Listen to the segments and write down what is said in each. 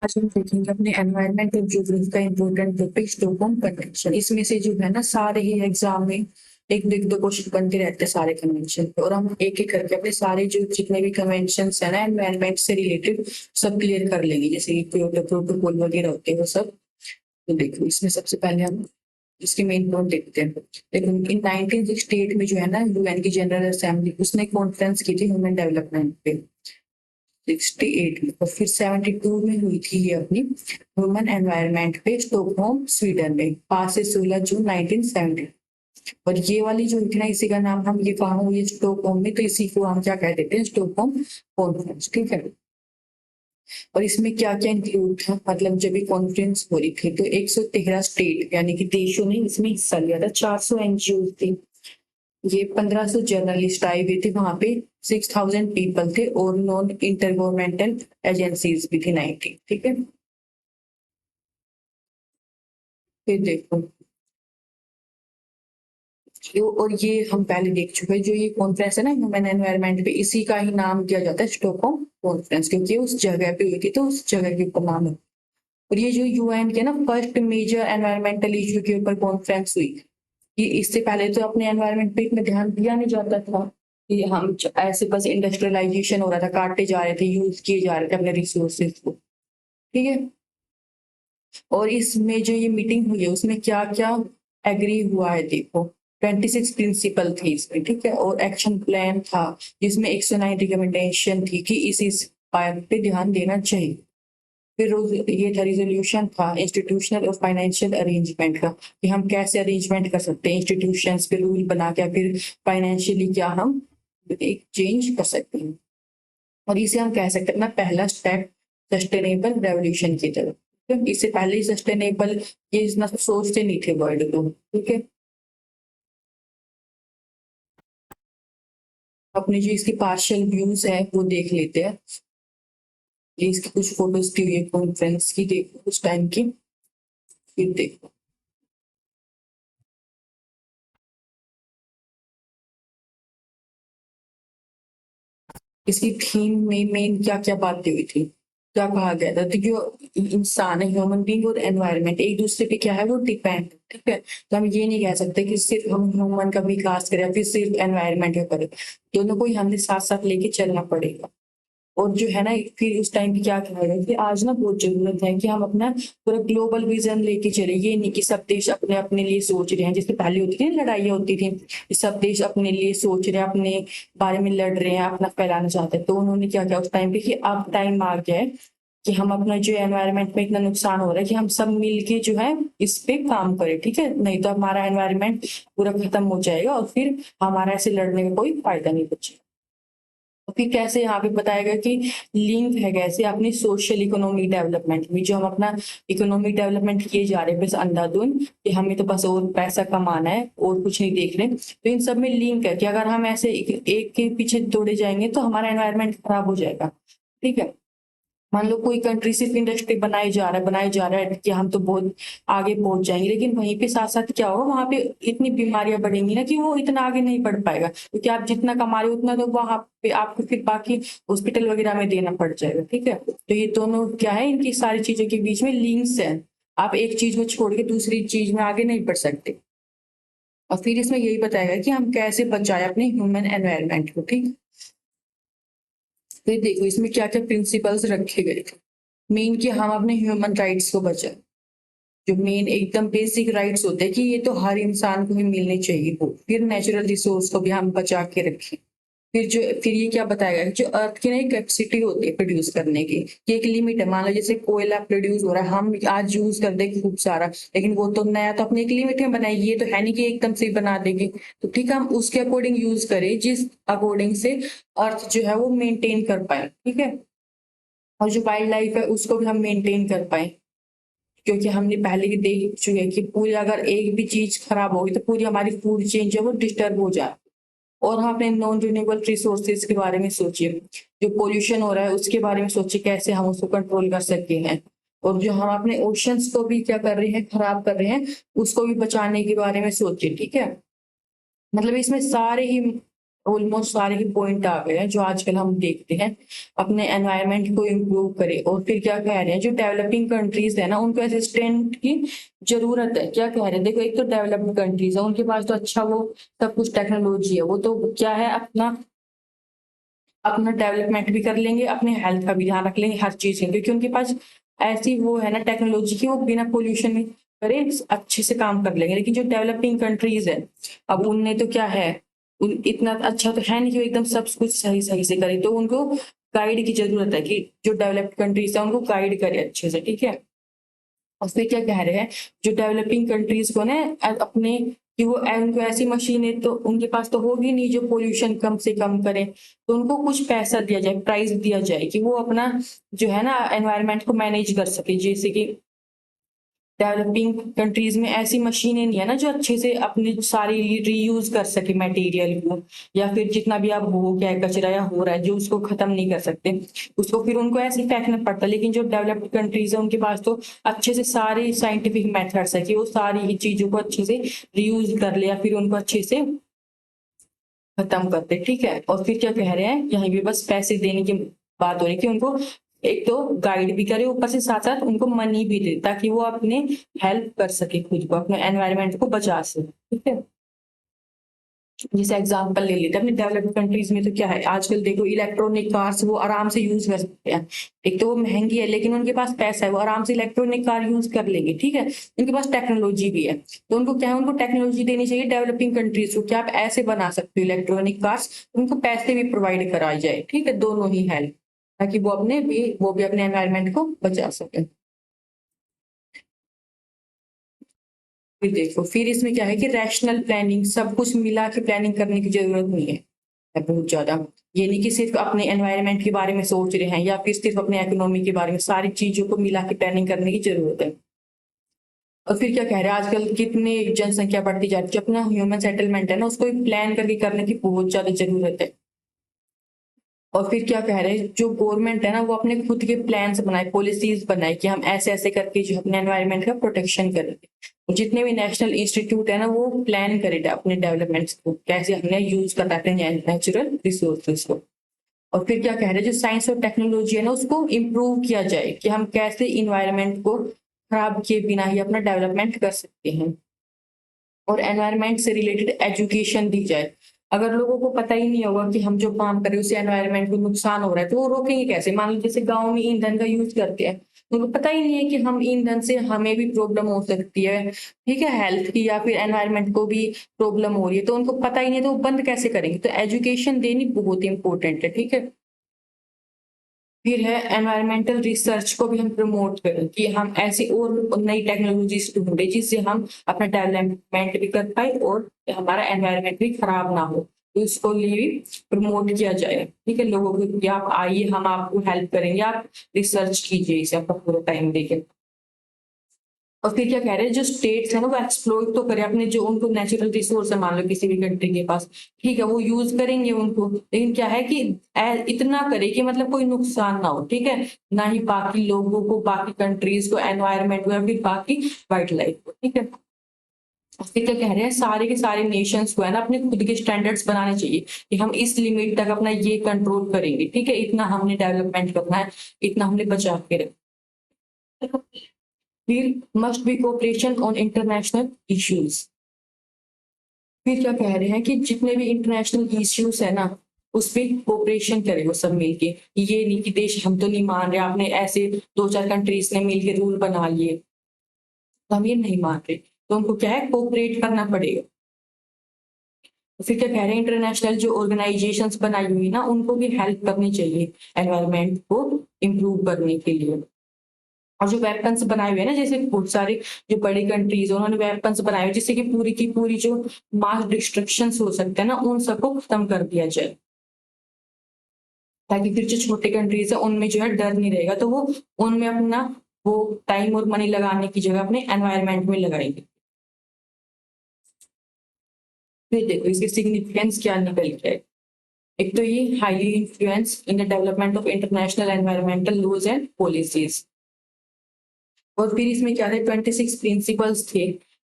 आज हम देखेंगे अपने एनवायरनमेंट और ज्योग्राफी का इम्पोर्टेंट टॉपिक स्टॉकहोम कन्वेंशन। इसमें से जो है ना सारे ही एग्जाम में एक दो क्वेश्चन बनते रहते हैं सारे कन्वेंशन पे, और हम एक एक करके अपने सारे जो जितने भी कन्वेंशन है ना एनवायरनमेंट से रिलेटेड सब क्लियर कर लेंगे, जैसे कि क्योटो प्रोटोकॉल वगैरह होते हैं वो सब। तो देखो इसमें सबसे पहले हम इसके मेन पॉइंट देखते हैं। देखो इन 1968 में जो है ना यूएन की जनरल असेंबली उसने कॉन्फ्रेंस की थी ह्यूमन डेवलपमेंट पे 68 में, और फिर 72 में हुई थी ये अपनी ह्यूमन एनवायरनमेंट पे स्टॉकहोम स्वीडन में 5 से 16 जून 1970। और ये वाली जो थी ना इसी का नाम हम ये कहा हुई स्टॉकहोम में, तो इसी को हम क्या कह देते हैं स्टॉकहोम कॉन्फ्रेंस, ठीक है। और इसमें क्या क्या इंक्लूड था, मतलब जब भी कॉन्फ्रेंस हो रही थी तो 113 स्टेट यानी कि देशों ने इसमें हिस्सा लिया था, 400 एनजीओ थे, ये 1500 जर्नलिस्ट आए हुए थे वहां पे, 6000 पीपल थे, और नॉन इंटर गवर्नमेंटल एजेंसीज भी थी 90, ठीक है। फिर देखो और ये हम पहले देख चुके हैं, जो ये कॉन्फ्रेंस है ना ह्यूमन एनवायरनमेंट पे, इसी का ही नाम दिया जाता है स्टॉकहोम कॉन्फ्रेंस, क्योंकि उस जगह पे हुई थी तो उस जगह के ऊपर नाम है। और ये जो यूएन के ना फर्स्ट मेजर एनवायरमेंटल इशू के ऊपर कॉन्फ्रेंस हुई, कि इससे पहले तो अपने एनवायरनमेंट पे इतना ध्यान दिया नहीं जाता था, कि हम ऐसे बस इंडस्ट्रियलाइजेशन हो रहा था, काटे जा रहे थे, यूज किए जा रहे थे अपने रिसोर्सेज को, ठीक है। और इसमें जो ये मीटिंग हुई है उसमें क्या क्या एग्री हुआ है, देखो 26 प्रिंसिपल थे इसमें, ठीक है, और एक्शन प्लान था जिसमें 109 रिकमेंडेशन थी कि इस बात पे ध्यान देना चाहिए। फिर ये था रिजोल्यूशन था इंस्टीट्यूशनल और फाइनेंशियल अरेंजमेंट का, कि हम कैसे अरेंजमेंट कर सकते हैं इंस्टीट्यूशंस पे रूल बना के, फिर फाइनेंशियली क्या हम एक चेंज कर सकते हैं। और इसे हम कह सकते हैं ना पहला स्टेप सस्टेनेबल रेवोल्यूशन की तरफ। तो इससे पहले ही सस्टेनेबल ये इतना सोचते नहीं थे वर्ल्ड को, ठीक है। अपने जो इसकी पार्शियल व्यूज है वो देख लेते हैं। ये इसकी कुछ फोटोज थी ये कॉन्फ्रेंस की, देखो उस टाइम की, फिर देखो इसकी थीम में मेन क्या क्या बातें हुई थी, क्या कहा गया था। तो जो इंसान है ह्यूमन बींग और एनवायरनमेंट एक दूसरे पे क्या है वो डिपेंड, ठीक है। तो हम ये नहीं कह सकते कि सिर्फ हम ह्यूमन का विकास करें फिर सिर्फ एनवायरनमेंट का करें, दोनों को ही हमने साथ साथ लेके चलना पड़ेगा। और जो है ना फिर उस टाइम पे क्या कहा गया कि आज ना बहुत जरूरत है कि हम अपना पूरा ग्लोबल विजन लेके चले, ये नहीं कि सब देश अपने अपने लिए सोच रहे हैं, जैसे पहले होती थी लड़ाइयाँ होती थी कि सब देश अपने लिए सोच रहे हैं, अपने बारे में लड़ रहे हैं, अपना फैलाना चाहते हैं। तो उन्होंने क्या किया उस टाइम पे कि अब टाइम आ गया है कि हम अपना जो एनवायरनमेंट में इतना नुकसान हो रहा है कि हम सब मिलके जो है इस पे काम करें, ठीक है, नहीं तो हमारा एनवायरनमेंट पूरा खत्म हो जाएगा और फिर हमारा ऐसे लड़ने का कोई फायदा नहीं बचेगा। तो फिर कैसे यहाँ पे बताया गया कि लिंक है कैसे अपनी सोशल इकोनॉमिक डेवलपमेंट में, जो हम अपना इकोनॉमिक डेवलपमेंट किए जा रहे हैं बस अंधाधुंध कि हमें तो बस और पैसा कमाना है और कुछ नहीं देख रहे, तो इन सब में लिंक है कि अगर हम ऐसे एक के पीछे दौड़े जाएंगे तो हमारा एनवायरनमेंट खराब हो जाएगा, ठीक है। मान लो कोई कंट्री सिर्फ इंडस्ट्री बनाई जा रहा है कि हम तो बहुत आगे पहुंच जाएंगे, लेकिन वहीं पे साथ साथ क्या होगा वहां पे इतनी बीमारियां बढ़ेंगी ना कि वो इतना आगे नहीं बढ़ पाएगा, क्योंकि आप जितना कमा रहे हो उतना तो वहां पे आपको फिर बाकी हॉस्पिटल वगैरह में देना पड़ जाएगा, ठीक है। तो ये दोनों क्या है इनकी सारी चीजों के बीच में लिंक्स है, आप एक चीज को छोड़ के दूसरी चीज में आगे नहीं बढ़ सकते। और फिर इसमें यही बताएगा कि हम कैसे बचाए अपने ह्यूमन एनवायरनमेंट को, ठीक। फिर देखो इसमें क्या क्या प्रिंसिपल्स रखे गए थे। मेन कि हम अपने ह्यूमन राइट्स को बचाएं, जो मेन एकदम बेसिक राइट्स होते हैं कि ये तो हर इंसान को ही मिलने चाहिए वो। फिर नेचुरल रिसोर्स को भी हम बचा के रखें। फिर ये क्या बताया गया जो अर्थ की नई कैपेसिटी होती है प्रोड्यूस करने की एक लिमिट है। मान लो जैसे कोयला प्रोड्यूस हो रहा है, हम आज यूज कर देंगे खूब सारा, लेकिन वो तो नया तो अपनी एक लिमिट में बनाएगी, ये तो है नहीं कि एकदम से ही बना देगी। तो ठीक है हम उसके अकॉर्डिंग यूज करें जिस अकॉर्डिंग से अर्थ जो है वो मेंटेन कर पाए, ठीक है। और जो वाइल्ड लाइफ है उसको भी हम मेंटेन कर पाए, क्योंकि हमने पहले ही देख चुके हैं कि पूरी अगर एक भी चीज खराब होगी तो पूरी हमारी फूड चेन जो है वो डिस्टर्ब हो जाए। और हम अपने नॉन रिन्यूएबल रिसोर्सेज के बारे में सोचिए, जो पोल्यूशन हो रहा है उसके बारे में सोचिए कैसे हम उसको कंट्रोल कर सकते हैं। और जो हम अपने ओशंस को भी क्या कर रहे हैं खराब कर रहे हैं उसको भी बचाने के बारे में सोचिए, ठीक है। मतलब इसमें सारे ही ऑलमोस्ट सारे ही पॉइंट आ गए हैं जो आजकल हम देखते हैं, अपने एनवायरनमेंट को इम्प्रूव करें। और फिर क्या कह रहे हैं, जो डेवलपिंग कंट्रीज है ना, उनको असिस्टेंट की जरूरत है। क्या कह रहे हैं, देखो एक तो डेवलप्ड कंट्रीज है, उनके पास तो अच्छा वो सब कुछ टेक्नोलॉजी है, वो तो क्या है, अपना अपना डेवलपमेंट भी कर लेंगे, अपने हेल्थ का भी ध्यान रख लेंगे, हर चीज के, क्योंकि उनके पास ऐसी वो है ना टेक्नोलॉजी की, वो बिना पोल्यूशन में करे अच्छे से काम कर लेंगे। लेकिन जो डेवलपिंग कंट्रीज है, अब उनने तो क्या है, इतना अच्छा तो है नहीं कि वो एकदम सब कुछ सही सही से करे, तो उनको गाइड की जरूरत है कि जो डेवलप्ड कंट्रीज है उनको गाइड करे अच्छे से, ठीक है। और फिर क्या कह रहे हैं, जो डेवलपिंग कंट्रीज को ना अपने कि वो उनको ऐसी मशीनें तो उनके पास तो होगी नहीं जो पोल्यूशन कम से कम करे, तो उनको कुछ पैसा दिया जाए, प्राइस दिया जाए कि वो अपना जो है ना एनवायरनमेंट को मैनेज कर सके। जैसे कि डेवलपिंग कंट्रीज में ऐसी मशीनें नहीं है ना जो अच्छे से अपनी सारी रीयूज कर सके मटेरियल को, या फिर जितना भी अब हो गया है कचरा या हो रहा है जो उसको खत्म नहीं कर सकते, उसको फिर उनको ऐसे ही फेंकना पड़ता है। लेकिन जो डेवलप्ड कंट्रीज है उनके पास तो अच्छे से सारे साइंटिफिक मेथड्स है कि वो सारी ही चीजों को अच्छे से रीयूज कर ले या फिर उनको अच्छे से खत्म करते, ठीक है। और फिर क्या कह रहे हैं, यहाँ भी बस पैसे देने की बात हो रही है कि उनको एक तो गाइड भी करे, ऊपर से साथ साथ उनको मनी भी दे, ताकि वो अपने हेल्प कर सके, खुद को अपने एनवायरनमेंट को बचा सके, ठीक है। जैसे एग्जांपल ले लेते हैं अपने डेवलप्ड कंट्रीज में, तो क्या है आजकल देखो इलेक्ट्रॉनिक कार्स वो आराम से यूज कर सकते हैं। एक तो वो महंगी है, लेकिन उनके पास पैसा है, वो आराम से इलेक्ट्रॉनिक कार यूज कर लेंगे, ठीक है। उनके पास टेक्नोलॉजी भी है, तो उनको क्या है, उनको टेक्नोलॉजी देनी चाहिए डेवलपिंग कंट्रीज को, क्या आप ऐसे बना सकते हो इलेक्ट्रॉनिक कार्स, उनको पैसे भी प्रोवाइड कराई जाए, ठीक है, दोनों ही हेल्प, ताकि वो भी अपने एनवायरनमेंट को बचा सके। फिर देखो, फिर इसमें क्या है कि रैशनल प्लानिंग, सब कुछ मिला के प्लानिंग करने की जरूरत नहीं है बहुत ज्यादा। ये नहीं कि सिर्फ अपने एनवायरनमेंट के बारे में सोच रहे हैं या फिर सिर्फ अपने इकोनॉमी के बारे में, सारी चीजों को मिला के प्लानिंग करने की जरूरत है। और फिर क्या कह रहे हैं, आजकल कितनी जनसंख्या बढ़ती जा रही है, जो अपना ह्यूमन सेटलमेंट है ना उसको प्लान करके करने की बहुत ज्यादा जरूरत है। और फिर क्या कह रहे हैं, जो गवर्नमेंट है ना वो अपने खुद के प्लान्स बनाए, पॉलिसीज बनाए कि हम ऐसे ऐसे करके जो अपने एनवायरनमेंट का प्रोटेक्शन करेंगे। जितने भी नेशनल इंस्टीट्यूट है ना वो प्लान करे अपने डेवलपमेंट्स को, कैसे हमने यूज करना है नेचुरल रिसोर्सेज को। और फिर क्या कह रहे हैं, जो साइंस और टेक्नोलॉजी है ना उसको इम्प्रूव किया जाए कि हम कैसे इन्वायरमेंट को खराब किए बिना ही अपना डेवलपमेंट कर सकते हैं। और एनवायरनमेंट से रिलेटेड एजुकेशन दी जाए। अगर लोगों को पता ही नहीं होगा कि हम जो काम कर रहे हैं उससे एनवायरनमेंट को नुकसान हो रहा है, तो वो रोकेंगे कैसे। मान लो जैसे गाँव में ईंधन का यूज करते हैं, उनको पता ही नहीं है कि हम ईंधन से हमें भी प्रॉब्लम हो सकती है, ठीक है, हेल्थ की या फिर एनवायरनमेंट को भी प्रॉब्लम हो रही है, तो उनको पता ही नहीं है, तो वो बंद कैसे करेंगे। तो एजुकेशन देनी बहुत इंपॉर्टेंट है, ठीक है। फिर है एनवायरमेंटल रिसर्च को भी हम प्रमोट करें कि हम ऐसी और नई टेक्नोलॉजीज ढूंढे जिससे हम अपना डेवलपमेंट भी कर पाए और हमारा एनवायरमेंट भी खराब ना हो, तो इसको लिए भी प्रमोट किया जाए, ठीक है, लोगों को कि आप आइए हम आपको हेल्प करेंगे, आप रिसर्च कीजिए इसे, आपका पूरा टाइम देके। और फिर क्या कह रहे हैं, जो स्टेट्स है ना वो एक्सप्लोर तो करे अपने जो उनको नेचुरल रिसोर्स है, मान लो किसी भी कंट्री के पास, ठीक है, वो यूज करेंगे उनको, लेकिन क्या है कि इतना करे कि मतलब कोई नुकसान ना हो, ठीक है, ना ही बाकी लोगों को, बाकी कंट्रीज को, एनवायरनमेंट को या फिर बाकी वाइल्ड लाइफ को, ठीक है। और फिर क्या कह रहे हैं, सारे के सारे नेशंस को है ना अपने खुद के स्टैंडर्ड्स बनाने चाहिए कि हम इस लिमिट तक अपना ये कंट्रोल करेंगे, ठीक है, इतना हमने डेवलपमेंट करना है, इतना हमने बचा के रखना। फिर must be cooperation on international issues. फिर क्या कह रहे हैं कि जितने भी इंटरनेशनल इश्यूज है ना उस पर कोऑपरेशन करे वो सब मिलके। ये नहीं कि देश हम तो नहीं मान रहे, आपने ऐसे दो चार कंट्रीज ने मिलके रूल बना लिए तो हम ये नहीं मान रहे, तो उनको क्या है कोऑपरेट करना पड़ेगा। तो फिर क्या कह रहे हैं, इंटरनेशनल जो ऑर्गेनाइजेशंस बनाई हुई ना उनको भी हेल्प करनी चाहिए एनवायरनमेंट को इम्प्रूव करने के लिए। और जो वेपन्स बनाए हुए हैं ना, जैसे बहुत सारे जो बड़ी कंट्रीज उन्होंने वेपन्स बनाए हुए जिससे कि पूरी की पूरी जो मास डिस्ट्रक्शन हो सकते हैं ना उन सबको खत्म कर दिया जाए, ताकि फिर जो छोटे कंट्रीज है उनमें जो है डर नहीं रहेगा, तो वो उनमें अपना वो टाइम और मनी लगाने की जगह अपने एनवायरनमेंट में लगाएंगे। फिर देखो इसकी सिग्निफिकेंस क्या निकल के आए। एक तो ये highly influence in the development of international environmental laws and policies. और फिर इसमें क्या थे, 26 प्रिंसिपल्स थे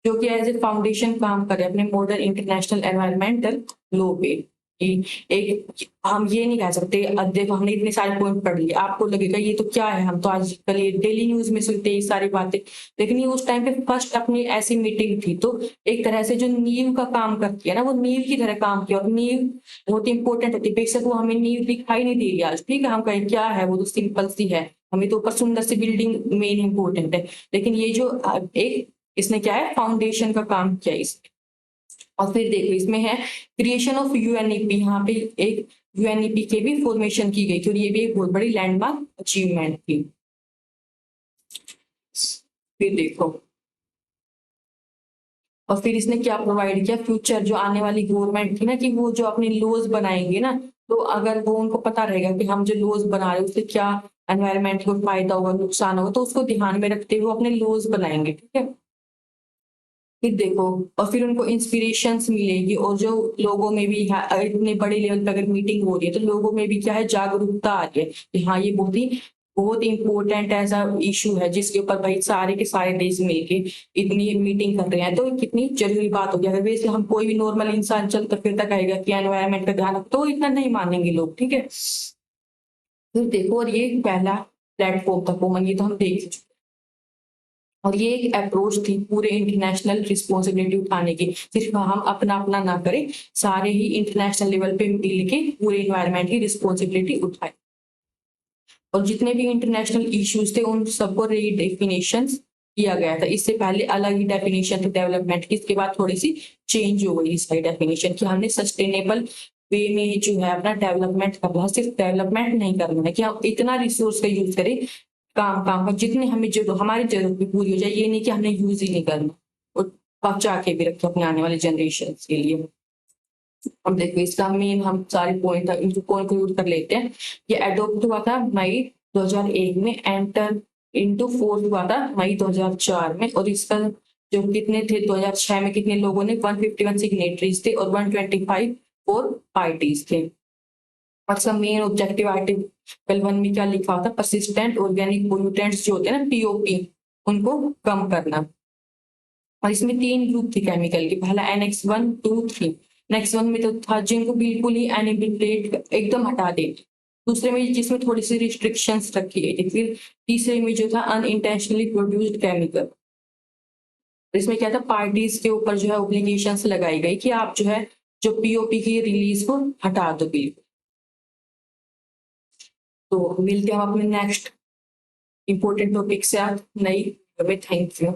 जो कि एज ए फाउंडेशन काम करे अपने मॉडर्न इंटरनेशनल एनवायरमेंटल लॉ पे। एक हम ये नहीं कह सकते, अब देखो हमने इतने सारे पॉइंट पढ़ लिए, आपको लगेगा ये तो क्या है, हम तो आजकल ये डेली न्यूज में सुनते हैं ये सारी बातें, लेकिन ये उस टाइम पे फर्स्ट अपनी ऐसी मीटिंग थी, तो एक तरह से जो नींव का काम करती है ना, वो नींव की तरह काम किया, और नींव बहुत इंपॉर्टेंट होती है, बेशक वो हमें नींव दिखाई नहीं दे रही आज, ठीक है, हम कहें क्या है, वो तो सिंपल सी है, हमें तो ऊपर सुंदर सी बिल्डिंग मेन इंपॉर्टेंट है, लेकिन ये जो एक इसने क्या है, फाउंडेशन का काम किया इसने। और फिर देखो इसमें है क्रिएशन ऑफ यूएनईपी, यहाँ पे एक यूएनईपी के भी फॉर्मेशन की गई थी, और ये भी एक बहुत बड़ी लैंडमार्क अचीवमेंट थी। फिर देखो, और फिर इसने क्या प्रोवाइड किया, फ्यूचर जो आने वाली गवर्नमेंट थी ना, कि वो जो अपने लॉज बनाएंगे ना, तो अगर वो उनको पता रहेगा कि हम जो लॉज बना रहे हैं उससे क्या एनवायरनमेंट को फायदा होगा, नुकसान होगा, तो उसको ध्यान में रखते हुए अपने लॉज बनाएंगे, ठीक है। फिर देखो, और फिर उनको इंस्पिरेशंस मिलेगी, और जो लोगों में भी इतने बड़े लेवल पे अगर मीटिंग हो रही है, तो लोगों में भी क्या है, जागरूकता आ रही है कि हाँ ये बहुत इंपॉर्टेंट ऐसा इशू है जिसके ऊपर भाई सारे के सारे देश मिलके इतनी मीटिंग कर रहे हैं, तो कितनी जरूरी बात होगी। अगर वैसे हम कोई भी नॉर्मल इंसान चलता फिरता कहेगा कि एनवायरनमेंट का ध्यान रखो, तो इतना नहीं मानेंगे लोग, ठीक है। फिर देखो, और ये पहला प्लेटफॉर्म था कॉमन, ये तो हम देख चुके, और ये एक अप्रोच थी पूरे इंटरनेशनल रिस्पॉन्सिबिलिटी उठाने की, सिर्फ हम अपना अपना ना करें, सारे ही इंटरनेशनल लेवल पे मिल के पूरे इन्वायरमेंट की रिस्पॉन्सिबिलिटी उठाए, और जितने भी इंटरनेशनल इश्यूज थे उन सबको रीडेफिनेशन किया गया था। इससे पहले अलग ही डेफिनेशन थी डेवलपमेंट की, इसके बाद थोड़ी सी चेंज हो गई इसकी डेफिनेशन, कि हमने सस्टेनेबल वे में जो है अपना डेवलपमेंट करना है, सिर्फ डेवलपमेंट नहीं करना है कि हम इतना रिसोर्स का यूज करें, काम काम का जितनी हमें जरूरत, हमारी जरूरत भी पूरी हो जाए, ये नहीं कि हमने यूज ही नहीं करना, और बचा के भी रखे अपने आने वाले जनरेशन के लिए। अब देखो इसका मेन हम सारे पॉइंट इनको कंक्लूड कर लेते हैं। ये एडॉप्ट हुआ था मई 2001 में, एंटर इनटू फोर्स हुआ था मई 2004 में, और इसका जो कितने थे 2006 में कितने लोगों ने, 151 सिग्नेटरीज थे और 125 और पार्टीज थे। और इसका मेन ऑब्जेक्टिव आर्टिकल 1 में क्या लिखा होता है, परसिस्टेंट ऑर्गेनिक पोल्यूटेंट्स जो होते हैं ना, पीओपी, उनको कम करना। और इसमें 3 ग्रुप थे केमिकल के, पहला NX1 2 3। NX1 में तो था जिनको बिल्कुल ही एनिमिलेट एकदम हटा दे, दूसरे में जिसमें थोड़ी सी रिस्ट्रिक्शंस रखी गई थी, फिर तीसरे में जो था अनइंटेंशनली प्रोड्यूस्ड केमिकल। इसमें क्या था, पार्टीज के ऊपर जो है ऑब्लिगेशंस लगाई गई कि आप जो है जो पीओपी की रिलीज को हटा दो बिल्कुल। तो मिलते हैं हम अपने नेक्स्ट इंपॉर्टेंट टॉपिक से, आप नई। Thank you.